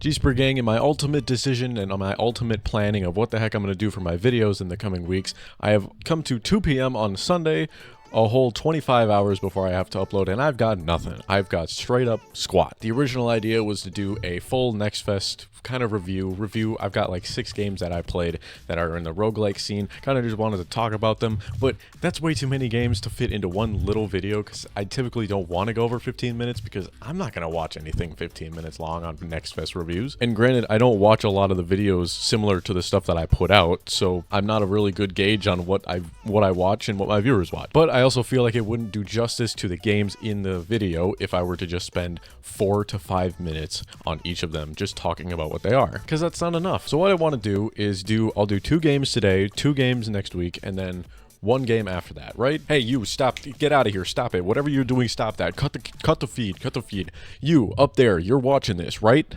G-Spur Gang, in my ultimate decision and on my ultimate planning of what the heck I'm going to do for my videos in the coming weeks, I have come to 2 p.m. on Sunday, a whole 25 hours before I have to upload, and I've got nothing. I've got straight up squat. The original idea was to do a full Next Fest kind of review. I've got like 6 games that I played that are in the roguelike scene. Kind of just wanted to talk about them, but that's way too many games to fit into one little video because I typically don't want to go over 15 minutes because I'm not going to watch anything 15 minutes long on Next Fest reviews. And granted, I don't watch a lot of the videos similar to the stuff that I put out, so I'm not a really good gauge on what I watch and what my viewers watch. But I also feel like it wouldn't do justice to the games in the video if I were to just spend 4 to 5 minutes on each of them just talking about what they are, because that's not enough. So what I want to do is I'll do 2 games today, 2 games next week, and then 1 game after that, right? Hey, you, stop, get out of here, stop it. Whatever you're doing, stop that. Cut the feed. You, up there, you're watching this, right?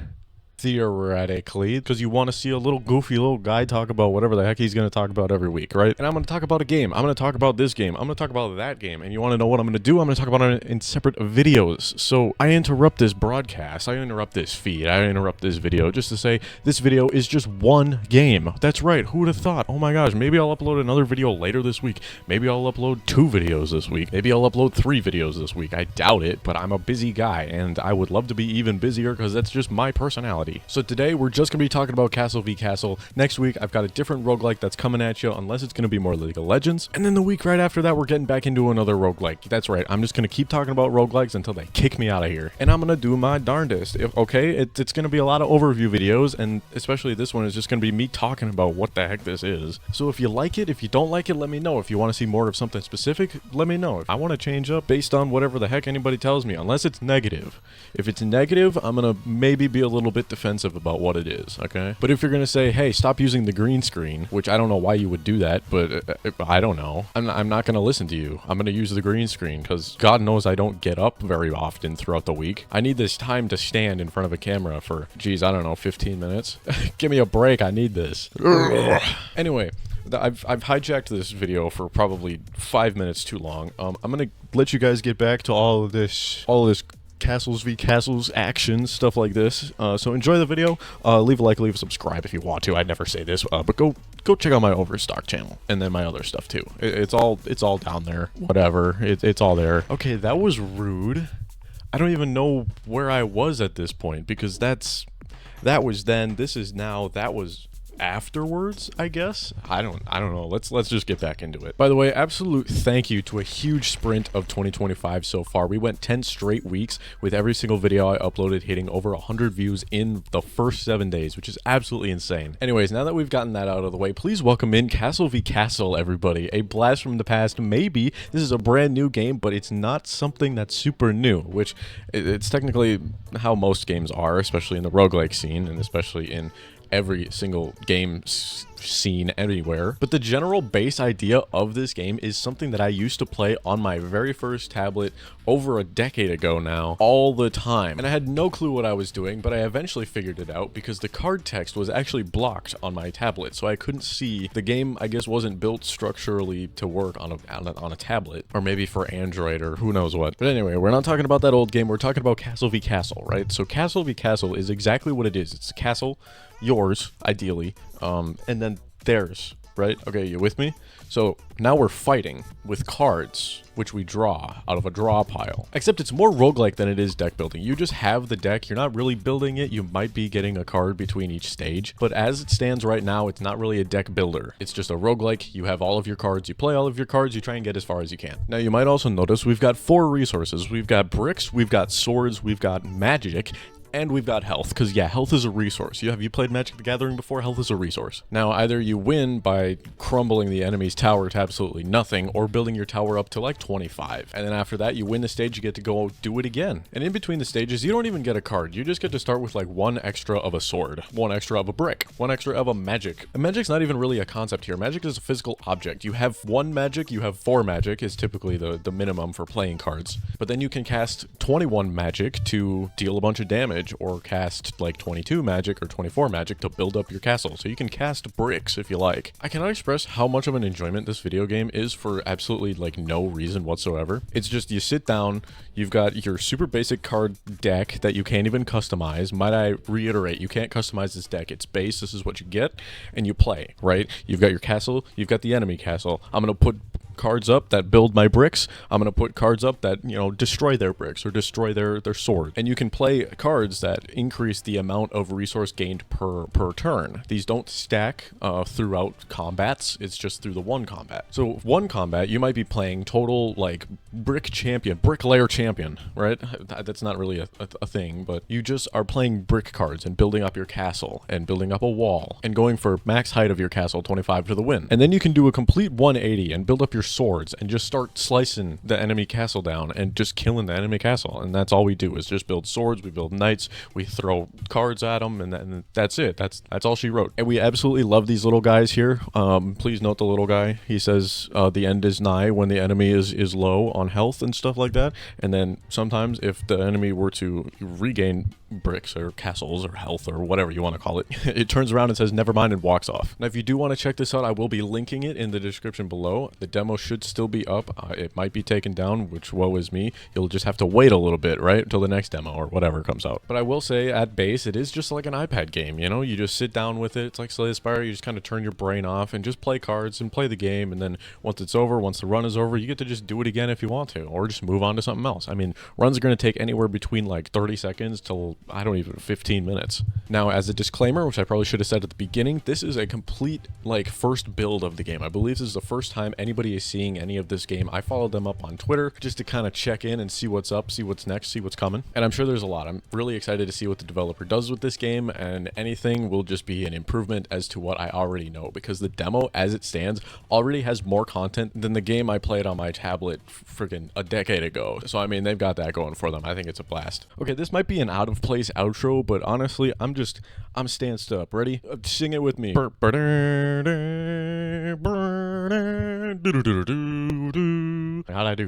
Theoretically, because you want to see a little goofy little guy talk about whatever the heck he's going to talk about every week, right? And I'm going to talk about a game. I'm going to talk about this game. I'm going to talk about that game. And you want to know what I'm going to do? I'm going to talk about it in separate videos. So I interrupt this broadcast. I interrupt this feed. I interrupt this video just to say this video is just 1 game. That's right. Who would have thought? Oh my gosh. Maybe I'll upload another video later this week. Maybe I'll upload 2 videos this week. Maybe I'll upload 3 videos this week. I doubt it, but I'm a busy guy and I would love to be even busier because that's just my personality. So today we're just going to be talking about Castle v Castle. Next week I've got a different roguelike that's coming at you, unless it's going to be more League of Legends. And then the week right after that we're getting back into another roguelike. That's right, I'm just going to keep talking about roguelikes until they kick me out of here. And I'm going to do my darndest. Okay, it's going to be a lot of overview videos, and especially this one is just going to be me talking about what the heck this is. So if you like it, if you don't like it, let me know. If you want to see more of something specific, let me know. I want to change up based on whatever the heck anybody tells me, unless it's negative. If it's negative, I'm going to maybe be a little bit defensive about what it is, okay? But if you're gonna say, hey, stop using the green screen, which I don't know why you would do that, but I don't know, I'm not gonna listen to you. I'm gonna use the green screen because God knows I don't get up very often throughout the week. I need this time to stand in front of a camera for, geez, I don't know, 15 minutes. Give me a break, I need this. Anyway, I've hijacked this video for probably 5 minutes too long. I'm gonna let you guys get back to all of this Castles v Castles action, stuff like this. So enjoy the video. Leave a like, leave a subscribe if you want to. I'd never say this, but go check out my Overstock channel and then my other stuff too. It's all down there. Whatever. It's all there. Okay, that was rude. I don't even know where I was at this point because that was then, this is now, that was afterwards, I guess. I don't know. Let's just get back into it. By the way, absolute thank you to a huge sprint of 2025 so far. We went 10 straight weeks with every single video I uploaded hitting over 100 views in the first 7 days, which is absolutely insane. Anyways, now that we've gotten that out of the way, please welcome in Castle v Castle, everybody. A blast from the past. Maybe this is a brand new game, but it's not something that's super new, which it's technically how most games are, especially in the roguelike scene and especially in every single game scene anywhere. But the general base idea of this game is something that I used to play on my very first tablet over a decade ago now, all the time. And I had no clue what I was doing, but I eventually figured it out because the card text was actually blocked on my tablet, so I couldn't see. The game, I guess, wasn't built structurally to work on a tablet, or maybe for Android or who knows what. But anyway, we're not talking about that old game, we're talking about Castle v Castle, right? So Castle v Castle is exactly what it is. It's a castle, yours, ideally, and then theirs, right? Okay, you with me? So now we're fighting with cards, which we draw out of a draw pile. Except it's more roguelike than it is deck building. You just have the deck, you're not really building it, you might be getting a card between each stage, but as it stands right now, it's not really a deck builder. It's just a roguelike, you have all of your cards, you play all of your cards, you try and get as far as you can. Now you might also notice we've got 4 resources. We've got bricks, we've got swords, we've got magic, and we've got health, because yeah, health is a resource. Have you played Magic the Gathering before? Health is a resource. Now, either you win by crumbling the enemy's tower to absolutely nothing, or building your tower up to like 25. And then after that, you win the stage, you get to go do it again. And in between the stages, you don't even get a card. You just get to start with like 1 extra of a sword, 1 extra of a brick, 1 extra of a magic. And magic's not even really a concept here. Magic is a physical object. You have 1 magic, you have 4 magic is typically the minimum for playing cards. But then you can cast 21 magic to deal a bunch of damage, damage or cast like 22 magic or 24 magic to build up your castle. So you can cast bricks if you like. I cannot express how much of an enjoyment this video game is for absolutely like no reason whatsoever. It's just you sit down, you've got your super basic card deck that you can't even customize. Might I reiterate, you can't customize this deck. It's base, this is what you get, and you play, right? You've got your castle, you've got the enemy castle. I'm gonna put cards up that build my bricks. I'm going to put cards up that, you know, destroy their bricks or destroy their sword. And you can play cards that increase the amount of resource gained per turn. These don't stack throughout combats. It's just through the one combat. So one combat, you might be playing total like bricklayer champion, right? That's not really a thing, but you just are playing brick cards and building up your castle and building up a wall and going for max height of your castle 25 to the win. And then you can do a complete 180 and build up your swords and just start slicing the enemy castle down and just killing the enemy castle. And that's all we do is just build swords, we build knights, we throw cards at them, and that's it. That's all she wrote. And we absolutely love these little guys here. Please note the little guy. He says the end is nigh when the enemy is low on health and stuff like that. And then sometimes if the enemy were to regain bricks or castles or health or whatever you want to call it, it turns around and says never mind and walks off. Now if you do want to check this out, I will be linking it in the description below. The demo should still be up. It might be taken down, which woe is me. You'll just have to wait a little bit, right, until the next demo or whatever comes out. But I will say at base it is just like an iPad game, you know? You just sit down with it. It's like Slay the Spire. You just kind of turn your brain off and just play cards and play the game, and then once it's over, once the run is over, you get to just do it again if you want to, or just move on to something else. I mean, runs are going to take anywhere between like 30 seconds till, I don't even, 15 minutes. Now, as a disclaimer, which I probably should have said at the beginning, this is a complete like first build of the game. I believe this is the first time anybody is seeing any of this game. I followed them up on Twitter just to kind of check in and see what's up, see what's next, see what's coming. And I'm sure there's a lot. I'm really excited to see what the developer does with this game, and anything will just be an improvement as to what I already know, because the demo as it stands already has more content than the game I played on my tablet freaking a decade ago. So I mean, they've got that going for them. I think it's a blast. Okay, this might be an out of place outro, but honestly, I'm staying up. Ready? Sing it with me. How'd I do?